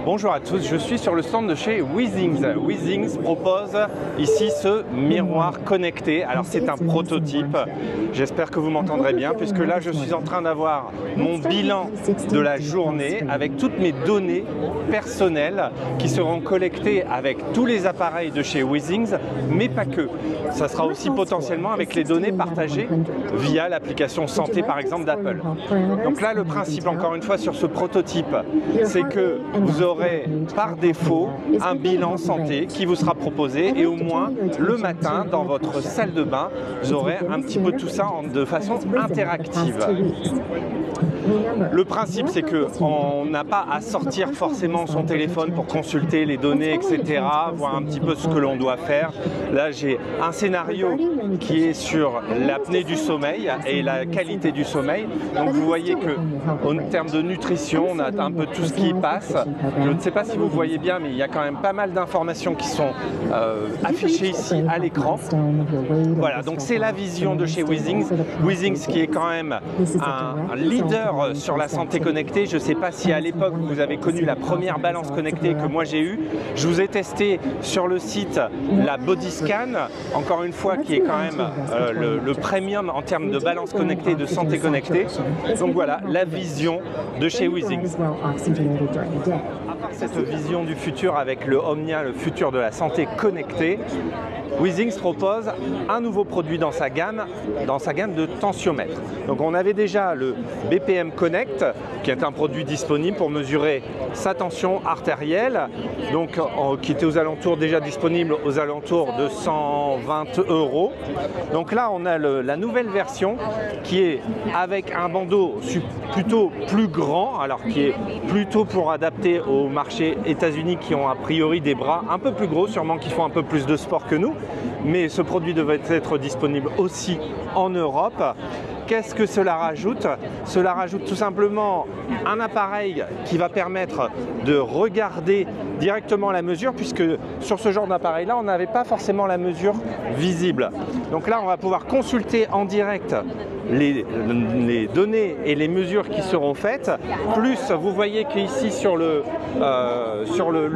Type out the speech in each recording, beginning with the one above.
Bonjour à tous, je suis sur le stand de chez Withings. Withings propose ici ce miroir connecté. Alors c'est un prototype, j'espère que vous m'entendrez bien puisque là je suis en train d'avoir mon bilan de la journée avec toutes mes données personnelles qui seront collectées avec tous les appareils de chez Withings, mais pas que. Ça sera aussi potentiellement avec les données partagées via l'application santé par exemple d'Apple. Donc là le principe encore une fois sur ce prototype, c'est que vous aurez par défaut un bilan santé qui vous sera proposé et au moins le matin dans votre salle de bain, vous aurez un petit peu tout ça de façon interactive. Le principe, c'est qu'on n'a pas à sortir forcément son téléphone pour consulter les données, etc., voir un petit peu ce que l'on doit faire. Là, j'ai un scénario qui est sur l'apnée du sommeil et la qualité du sommeil. Donc, vous voyez qu'en termes de nutrition, on a un peu tout ce qui passe. Je ne sais pas si vous voyez bien, mais il y a quand même pas mal d'informations qui sont affichées ici à l'écran. Voilà, donc c'est la vision de chez Withings. Withings qui est quand même un leader sur la santé connectée. Je ne sais pas si à l'époque vous avez connu la première balance connectée que moi j'ai eue. Je vous ai testé sur le site la Bodyscan, encore une fois qui est quand même le premium en termes de balance connectée et de santé connectée. Donc voilà la vision de chez Withings. À part cette vision du futur avec le Omnia, le futur de la santé connectée, Withings propose un nouveau produit dans sa gamme de tensiomètre. Donc on avait déjà le BPM Connect, qui est un produit disponible pour mesurer sa tension artérielle, donc qui était aux alentours déjà disponible aux alentours de 120 €. Donc là on a la nouvelle version qui est avec un bandeau plutôt plus grand, alors qui est plutôt pour adapter au marché États-Unis qui ont a priori des bras un peu plus gros, sûrement qui font un peu plus de sport que nous. Mais ce produit devrait être disponible aussi en Europe. Qu'est-ce que cela rajoute? Cela rajoute tout simplement un appareil qui va permettre de regarder directement la mesure, puisque sur ce genre d'appareil-là, on n'avait pas forcément la mesure visible. Donc là, on va pouvoir consulter en direct les données et les mesures qui seront faites. Plus, vous voyez qu'ici sur le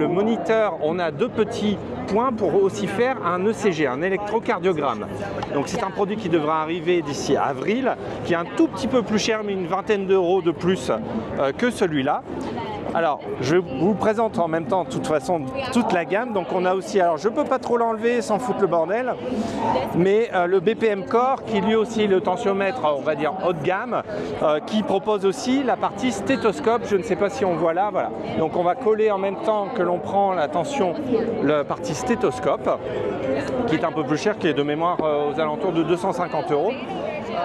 moniteur, on a deux petits points pour aussi faire un ECG, un électrocardiogramme. Donc c'est un produit qui devra arriver d'ici avril, qui est un tout petit peu plus cher, mais une vingtaine d'euros de plus que celui-là. Alors, je vous présente en même temps, de toute façon, toute la gamme. Donc, on a aussi, alors je ne peux pas trop l'enlever sans foutre le bordel, mais le BPM Core, qui lui aussi est le tensiomètre, on va dire haut de gamme, qui propose aussi la partie stéthoscope. Je ne sais pas si on voit là, voilà. Donc, on va coller en même temps que l'on prend la tension, la partie stéthoscope, qui est un peu plus cher, qui est de mémoire aux alentours de 250 €.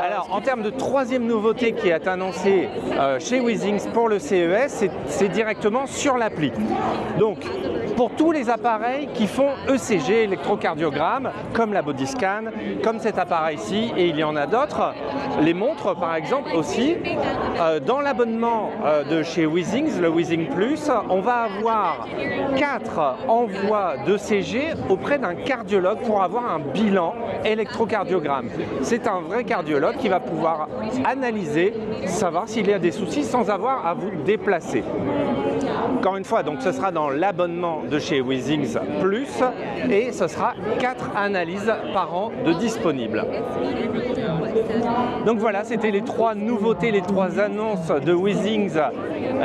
Alors, en termes de troisième nouveauté qui est annoncée chez Withings pour le CES, c'est directement sur l'appli. Donc, pour tous les appareils qui font ECG, électrocardiogramme, comme la Bodyscan, comme cet appareil-ci, et il y en a d'autres, les montres par exemple aussi, dans l'abonnement de chez Withings, le Withings Plus, on va avoir 4 envois d'ECG auprès d'un cardiologue pour avoir un bilan électrocardiogramme. C'est un vrai cardiologue qui va pouvoir analyser, savoir s'il y a des soucis sans avoir à vous déplacer. Encore une fois, donc ce sera dans l'abonnement de chez Withings Plus et ce sera 4 analyses par an de disponibles. Donc voilà, c'était les 3 nouveautés, les 3 annonces de Withings,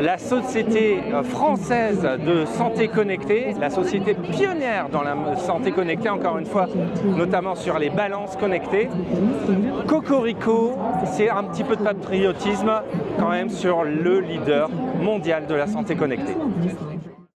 la société française de santé connectée, la société pionnière dans la santé connectée, encore une fois, notamment sur les balances connectées. Cocorico, c'est un petit peu de patriotisme quand même sur le leader mondial de la santé connectée.